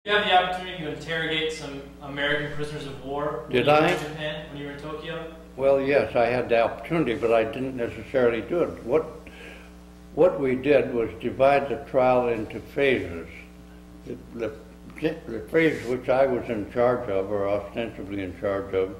You have the opportunity to interrogate some American prisoners of war. Did I? In Japan, when you were in Tokyo? Well, yes, I had the opportunity, but I didn't necessarily do it. What we did was divide the trial into phases. The phase which I was in charge of, or ostensibly in charge of,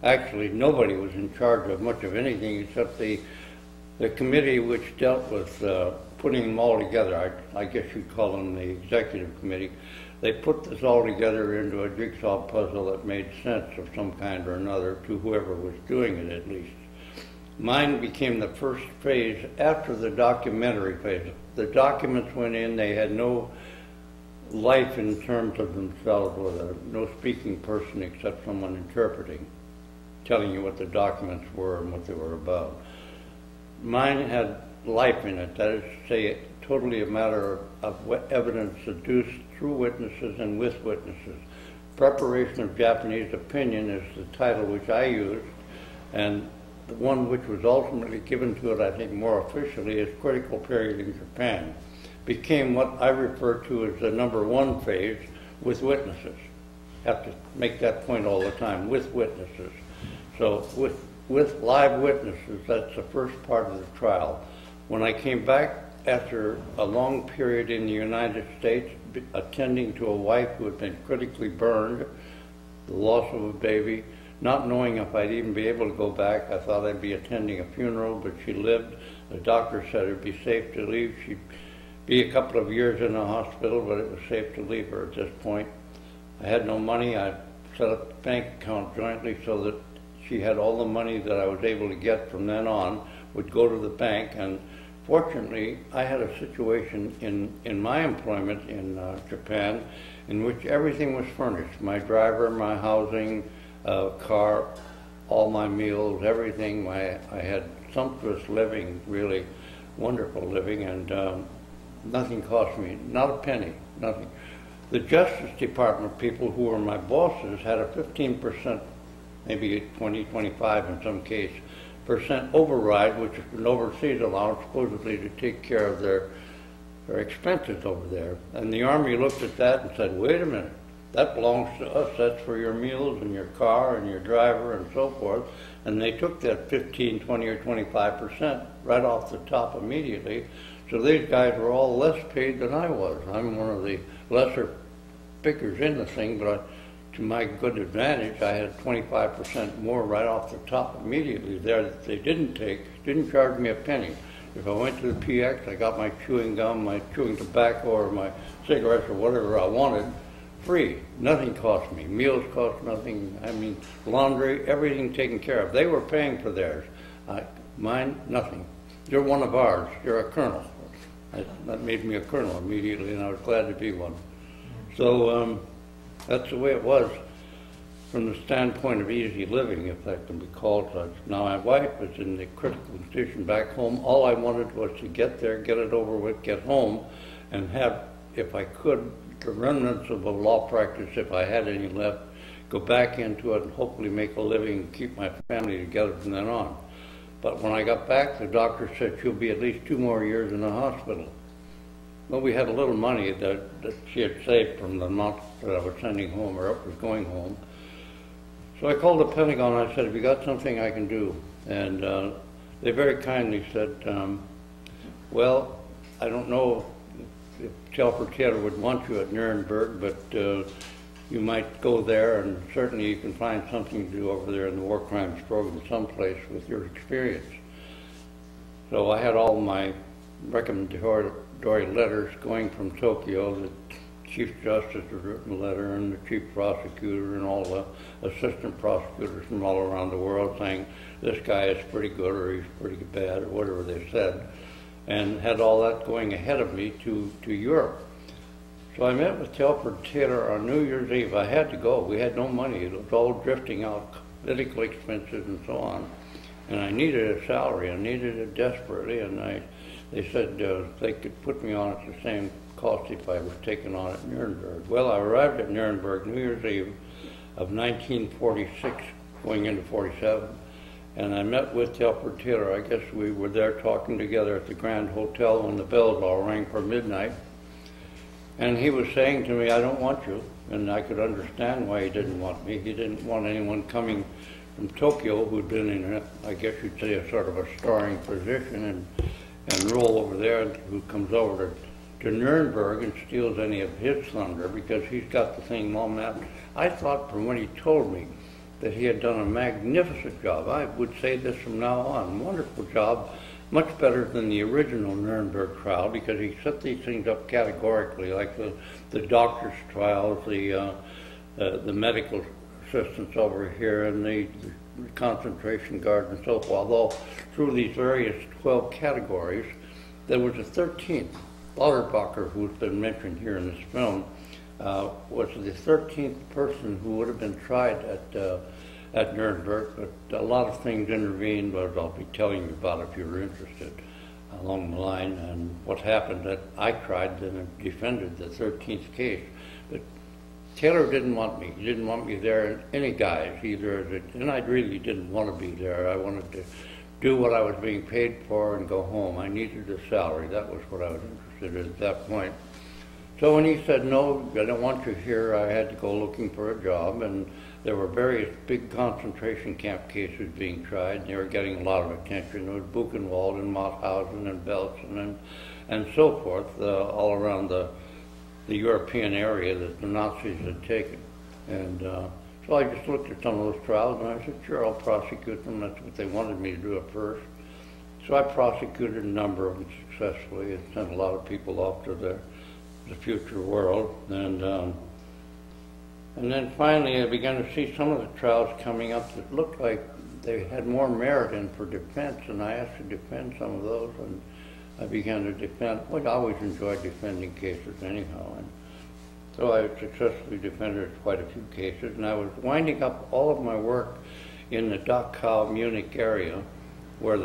actually nobody was in charge of much of anything except the committee which dealt with putting them all together. I guess you'd call them the executive committee. They put this all together into a jigsaw puzzle that made sense of some kind or another to whoever was doing it, at least. Mine became the first phase after the documentary phase. The documents went in, they had no life in terms of themselves, with no speaking person except someone interpreting, telling you what the documents were and what they were about. Mine had life in it, that is to say, totally a matter of evidence adduced through witnesses and with witnesses. Preparation of Japanese Opinion is the title which I used, and the one which was ultimately given to it, I think more officially, is Critical Period in Japan. Became what I refer to as the #1 phase, with witnesses. Have to make that point all the time, with witnesses. So with live witnesses, that's the first part of the trial. When I came back after a long period in the United States, attending to a wife who had been critically burned, the loss of a baby, not knowing if I'd even be able to go back. I thought I'd be attending a funeral, but she lived. The doctor said it'd be safe to leave. She'd be a couple of years in the hospital, but it was safe to leave her at this point. I had no money. I set up a bank account jointly so that she had all the money that I was able to get from then on, would go to the bank. And fortunately, I had a situation in my employment in Japan in which everything was furnished. My driver, my housing, car, all my meals, everything. I had sumptuous living, really wonderful living, and nothing cost me, not a penny, nothing. The Justice Department people who were my bosses had a 15%, maybe 20, 25 in some case, percent override, which is an overseas allowance supposedly to take care of their expenses over there. And the Army looked at that and said, wait a minute, that belongs to us. That's for your meals and your car and your driver and so forth. And they took that 15, 20, or 25% right off the top immediately. So these guys were all less paid than I was. I'm one of the lesser pickers in the thing, but to my good advantage, I had 25% more right off the top immediately there that they didn't charge me a penny. If I went to the PX, I got my chewing gum, my chewing tobacco, or my cigarettes, or whatever I wanted, free. Nothing cost me. Meals cost nothing. I mean, laundry, everything taken care of. They were paying for theirs. Mine, nothing. You're one of ours. You're a colonel. That made me a colonel immediately, and I was glad to be one. So that's the way it was from the standpoint of easy living, if that can be called such. Now, my wife was in the critical condition back home. All I wanted was to get there, get it over with, get home, and have, if I could, the remnants of a law practice, if I had any left, go back into it and hopefully make a living and keep my family together from then on. But when I got back, the doctor said she'll be at least 2 more years in the hospital. Well, we had a little money that she had saved from the amount that I was sending home, or was going home. So I called the Pentagon and I said, have you got something I can do? And they very kindly said, well, I don't know if Telford Taylor would want you at Nuremberg, but you might go there, and certainly you can find something to do over there in the War Crimes Program someplace with your experience. So I had all my recommendatory letters going from Tokyo. The Chief Justice has written a letter, and the Chief Prosecutor, and all the assistant prosecutors from all around the world saying this guy is pretty good, or he's pretty bad, or whatever they said, and had all that going ahead of me to Europe. So I met with Telford Taylor on New Year's Eve. I had to go. We had no money. It was all drifting out, medical expenses and so on. And I needed a salary. I needed it desperately. And they said they could put me on at the same cost if I was taken on at Nuremberg. Well, I arrived at Nuremberg New Year's Eve of 1946, going into 47. And I met with Telford Taylor. I guess we were there talking together at the Grand Hotel when the bells all rang for midnight. And he was saying to me, I don't want you. And I could understand why he didn't want me. He didn't want anyone coming from Tokyo who'd been in, I guess you'd say, a sort of a starring position and rule over there, who comes over to Nuremberg and steals any of his thunder because he's got the thing all mapped. I thought from when he told me that he had done a magnificent job. I would say this from now on, wonderful job, much better than the original Nuremberg trial because he set these things up categorically, like the doctor's trials, the medical assistants over here, and the concentration guard and so forth. Although through these various 12 categories, there was a 13th. Lauterbacher, who's been mentioned here in this film, was the 13th person who would have been tried at Nuremberg, but a lot of things intervened, but I'll be telling you about if you're interested along the line, and what happened that I tried and defended the 13th case. But Taylor didn't want me. He didn't want me there in any guise either, and I really didn't want to be there. I wanted to do what I was being paid for and go home. I needed a salary. That was what I was interested in at that point. So when he said, no, I don't want you here, I had to go looking for a job, and there were various big concentration camp cases being tried, and they were getting a lot of attention. There was Buchenwald and Mauthausen and Belsen and so forth, all around the European area that the Nazis had taken. And so I just looked at some of those trials, and I said, sure, I'll prosecute them. That's what they wanted me to do at first. So I prosecuted a number of them successfully and sent a lot of people off to the future world. And then finally I began to see some of the trials coming up that looked like they had more merit in for defense, and I asked to defend some of those, and I began to defend. Well, I always enjoyed defending cases anyhow, and so I successfully defended quite a few cases, and I was winding up all of my work in the Dachau, Munich area, where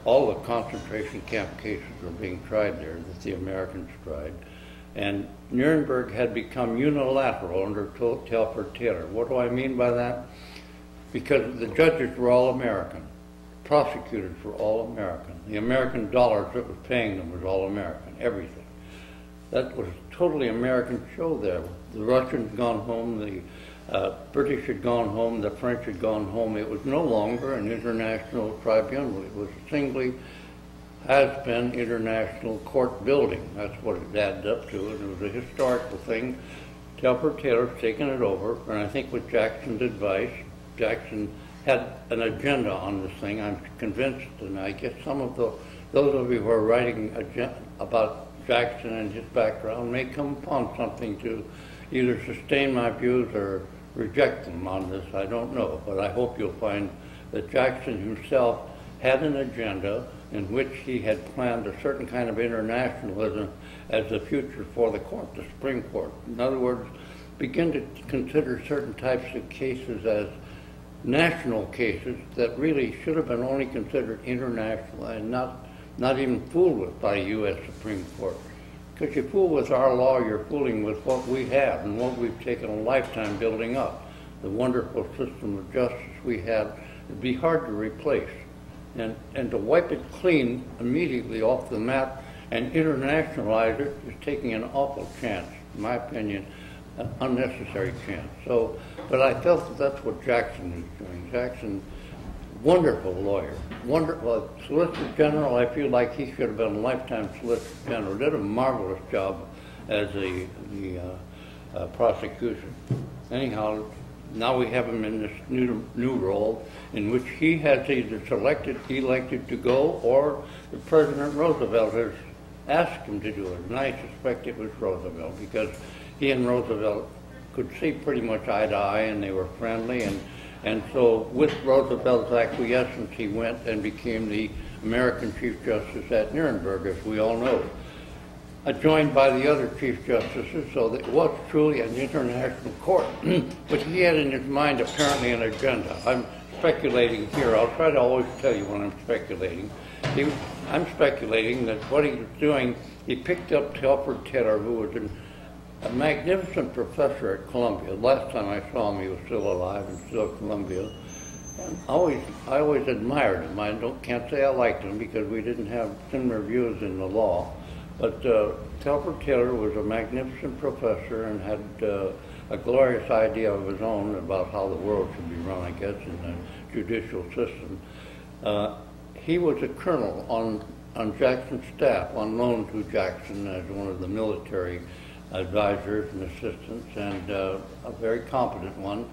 all the concentration camp cases were being tried there, that the Americans tried. And Nuremberg had become unilateral under Telford Taylor. What do I mean by that? Because the judges were all American. Prosecutors were all American. The American dollars that was paying them was all American, everything. That was a totally American show there. The Russians had gone home, the British had gone home, the French had gone home. It was no longer an international tribunal. It was singly has been international court building. That's what it added up to, and it was a historical thing. Telford Taylor's taken it over, and I think with Jackson's advice, Jackson had an agenda on this thing, I'm convinced, and I guess some of those of you who are writing about Jackson and his background may come upon something to either sustain my views or reject them on this. I don't know, but I hope you'll find that Jackson himself had an agenda in which he had planned a certain kind of internationalism as the future for the court, the Supreme Court. In other words, begin to consider certain types of cases as national cases that really should have been only considered international and not even fooled with by the U.S. Supreme Court. Because you fool with our law, you're fooling with what we have and what we've taken a lifetime building up. The wonderful system of justice we have, it'd be hard to replace. And to wipe it clean immediately off the map and internationalize it is taking an awful chance, in my opinion, an unnecessary chance. So, but I felt that that's what Jackson was doing. Jackson, wonderful lawyer, wonderful Solicitor General. I feel like he should have been a lifetime Solicitor General. Did a marvelous job as the prosecution. Anyhow, now we have him in this new role in which he has either elected to go, or the President Roosevelt has asked him to do it. And I suspect it was Roosevelt, because he and Roosevelt could see pretty much eye to eye, and they were friendly. And so with Roosevelt's acquiescence, he went and became the American Chief Justice at Nuremberg, as we all know. Joined by the other Chief Justices, so that it was truly an international court. But he had in his mind apparently an agenda. I'm speculating here. I'll try to always tell you when I'm speculating. I'm speculating that what he was doing, he picked up Telford Taylor, who was a magnificent professor at Columbia. Last time I saw him, he was still alive and still at Columbia. And I always admired him. Can't say I liked him because we didn't have similar views in the law. But Telford Taylor was a magnificent professor and had a glorious idea of his own about how the world should be run, I guess, in the judicial system. He was a colonel on Jackson's staff, on loan to Jackson as one of the military advisors and assistants, and a very competent one.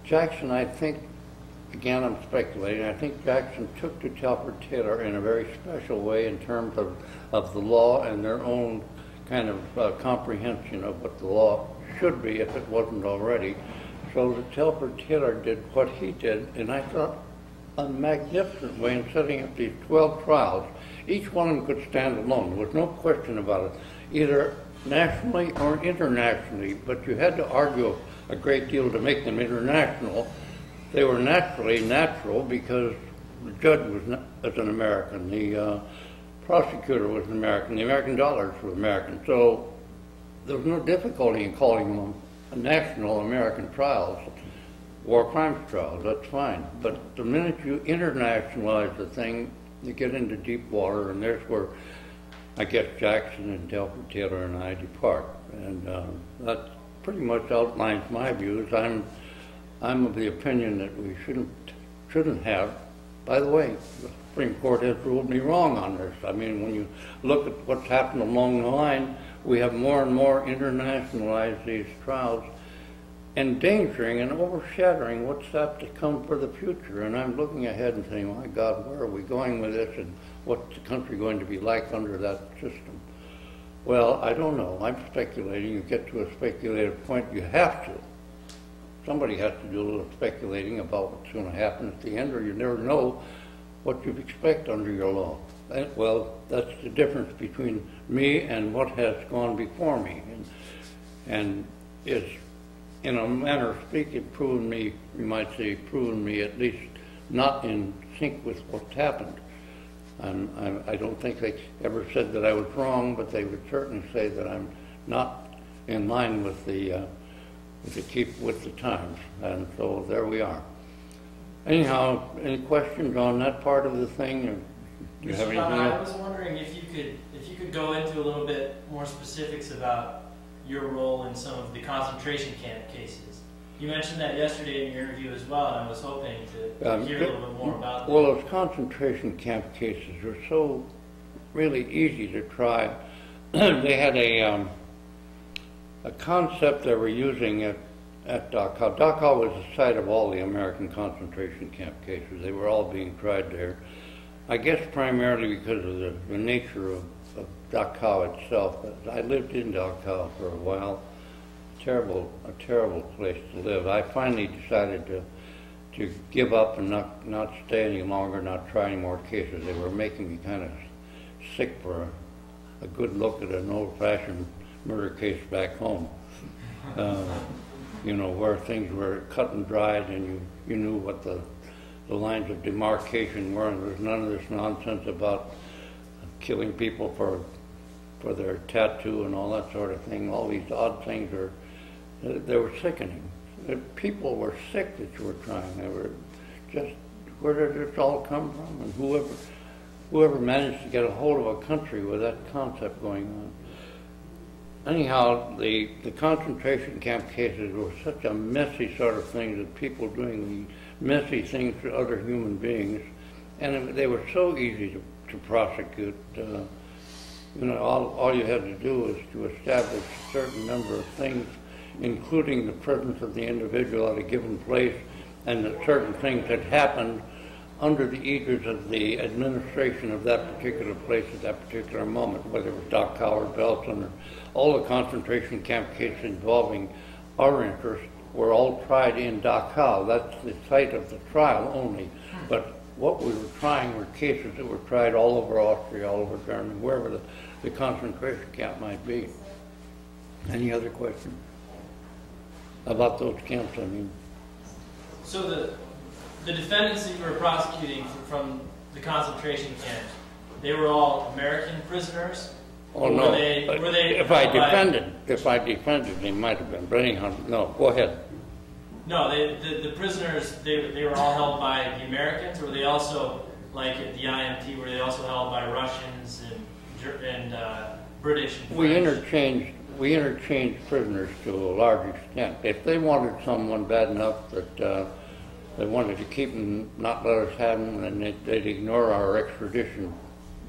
Jackson, I think, again I'm speculating, I think Jackson took to Telford Taylor in a very special way in terms of the law and their own kind of comprehension of what the law should be if it wasn't already. So that Telford Taylor did what he did, and I thought a magnificent way in setting up these 12 trials. Each one of them could stand alone. There was no question about it, either nationally or internationally, but you had to argue a great deal to make them international. They were naturally natural because the judge was an American, the prosecutor was an American, the American dollars were American. So there was no difficulty in calling them national American trials, war crimes trials, that's fine. But the minute you internationalize the thing, you get into deep water, and there's where I guess Jackson and Telford Taylor and I depart. And that pretty much outlines my views. I'm of the opinion that we shouldn't have. By the way, the Supreme Court has ruled me wrong on this. I mean, when you look at what's happened along the line, we have more and more internationalized these trials, endangering and overshadowing what's up to come for the future. And I'm looking ahead and saying, my God, where are we going with this, and what's the country going to be like under that system? Well, I don't know. I'm speculating. You get to a speculative point, you have to. Somebody has to do a little speculating about what's going to happen at the end, or you never know what you expect under your law. Well, that's the difference between me and what has gone before me, and is, in a manner of speaking, proven me, you might say, proven me at least not in sync with what's happened. And I don't think they ever said that I was wrong, but they would certainly say that I'm not in line with the times. And so there we are. Anyhow, any questions on that part of the thing? Do you have anything else? I was wondering if you could go into a little bit more specifics about your role in some of the concentration camp cases. You mentioned that yesterday in your interview as well, and I was hoping to hear a little bit more about that. Well, those concentration camp cases were so really easy to try. They had a concept they were using at Dachau. Dachau was the site of all the American concentration camp cases. They were all being tried there. I guess primarily because of the nature of Dachau itself. I lived in Dachau for a while. A terrible place to live. I finally decided to give up and not stay any longer, not try any more cases. They were making me kind of sick for a good look at an old-fashioned murder case back home. You know, where things were cut and dried, and you knew what the lines of demarcation were, and there was none of this nonsense about killing people for their tattoo and all that sort of thing. All these odd things they were sickening. People were sick that you were trying. They were just, where did this all come from? And whoever managed to get a hold of a country with that concept going on. Anyhow, the concentration camp cases were such a messy sort of thing, that people doing the messy things to other human beings, and they were so easy to prosecute. You know, all you had to do was to establish a certain number of things, including the presence of the individual at a given place, and that certain things had happened under the aegis of the administration of that particular place at that particular moment, whether it was Dachau or Belsen, or all the concentration camp cases involving our interest were all tried in Dachau. That's the site of the trial only. But what we were trying were cases that were tried all over Austria, all over Germany, wherever the concentration camp might be. Any other questions about those camps, I mean? So the defendants that you were prosecuting from the concentration camps, they were all American prisoners? Oh, no. Were they if I defended, they might have been. But anyhow, no, go ahead. No, the prisoners, they were all held by the Americans, or were they also, like at the IMT, were they also held by Russians and British and We French? we interchanged prisoners to a large extent. If they wanted someone bad enough that they wanted to keep them, not let us have them, and they'd ignore our extradition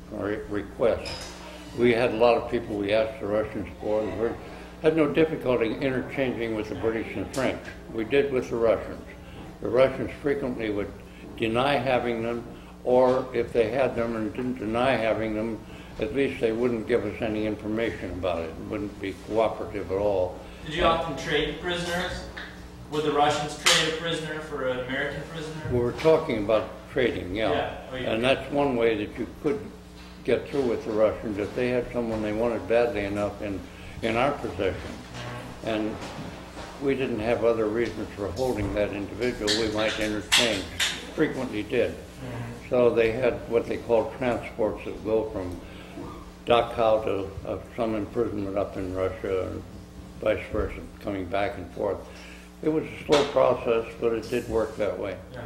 requests. We had a lot of people we asked the Russians for. We had no difficulty interchanging with the British and French. We did with the Russians. The Russians frequently would deny having them, or if they had them and didn't deny having them, at least they wouldn't give us any information about it. It wouldn't be cooperative at all. Did you often trade prisoners? Would the Russians trade a prisoner for an American prisoner? We were talking about trading, yeah. Oh, and that's one way that you could get through with the Russians if they had someone they wanted badly enough in our possession. And we didn't have other reasons for holding that individual. We might interchange. Frequently did. So they had what they called transports that go from Dachau to some imprisonment up in Russia, and vice versa, coming back and forth. It was a slow process, but it did work that way. Yeah.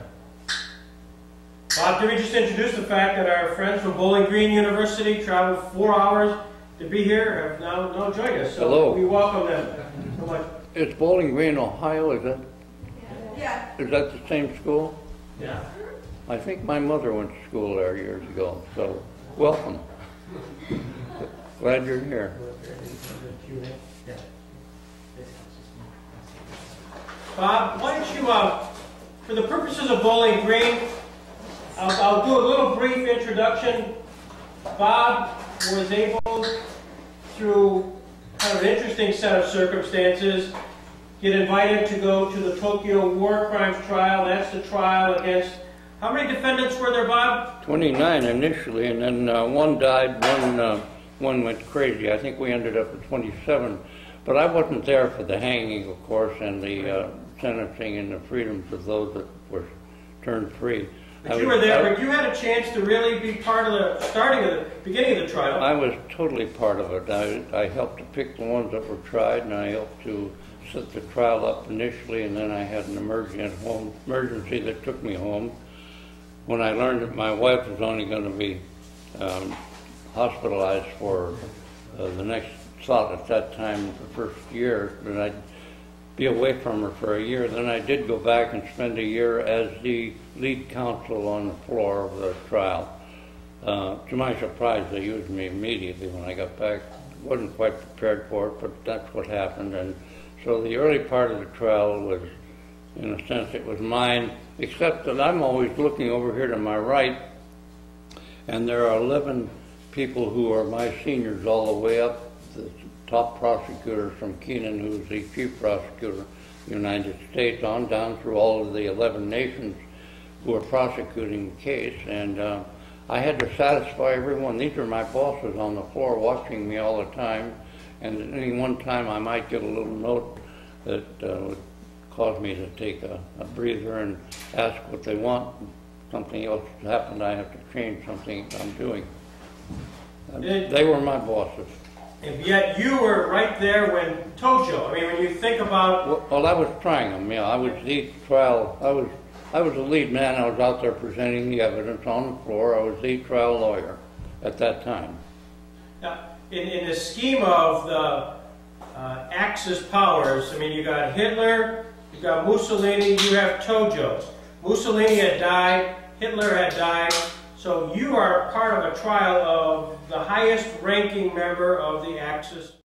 Bob, can we just introduce the fact that our friends from Bowling Green University traveled 4 hours to be here, have now joined us. So hello. We welcome them so much. It's Bowling Green, Ohio, is that? Yeah. Is that the same school? Yeah. I think my mother went to school there years ago, so welcome. Glad you're here. Bob, why don't you, for the purposes of Bowling Green, I'll do a little brief introduction. Bob was able, through kind of an interesting set of circumstances, get invited to go to the Tokyo War Crimes trial. That's the trial against, how many defendants were there, Bob? 29 initially, and then one died, one went crazy. I think we ended up at 27. But I wasn't there for the hanging, of course, and the sentencing and the freedoms of those that were turned free. But you were there, but you had a chance to really be part of the beginning of the trial. I was totally part of it. I helped to pick the ones that were tried, and I helped to set the trial up initially, and then I had an emergency that took me home. When I learned that my wife was only going to be hospitalized for the next thought at that time, the first year, that I'd be away from her for a year. Then I did go back and spend a year as the lead counsel on the floor of the trial. To my surprise, they used me immediately when I got back. Wasn't quite prepared for it, but that's what happened. And so the early part of the trial was, in a sense, it was mine, except that I'm always looking over here to my right, and there are 11 people who are my seniors all the way up. The top prosecutor from Keenan, who's the chief prosecutor of the United States, on down through all of the 11 nations who are prosecuting the case. And I had to satisfy everyone. These are my bosses on the floor watching me all the time. And at any one time I might get a little note that would cause me to take a breather and ask what they want. Something else happened, I have to change something I'm doing. They were my bosses. And yet you were right there when Tojo. I mean, when you think about... Well, I was trying them, yeah. I was the trial, I was the lead man. I was out there presenting the evidence on the floor. I was the trial lawyer at that time. Now, in the scheme of the Axis powers, I mean, you got Hitler, you got Mussolini, you have Tojo. Mussolini had died, Hitler had died. So you are part of a trial of the highest ranking member of the Axis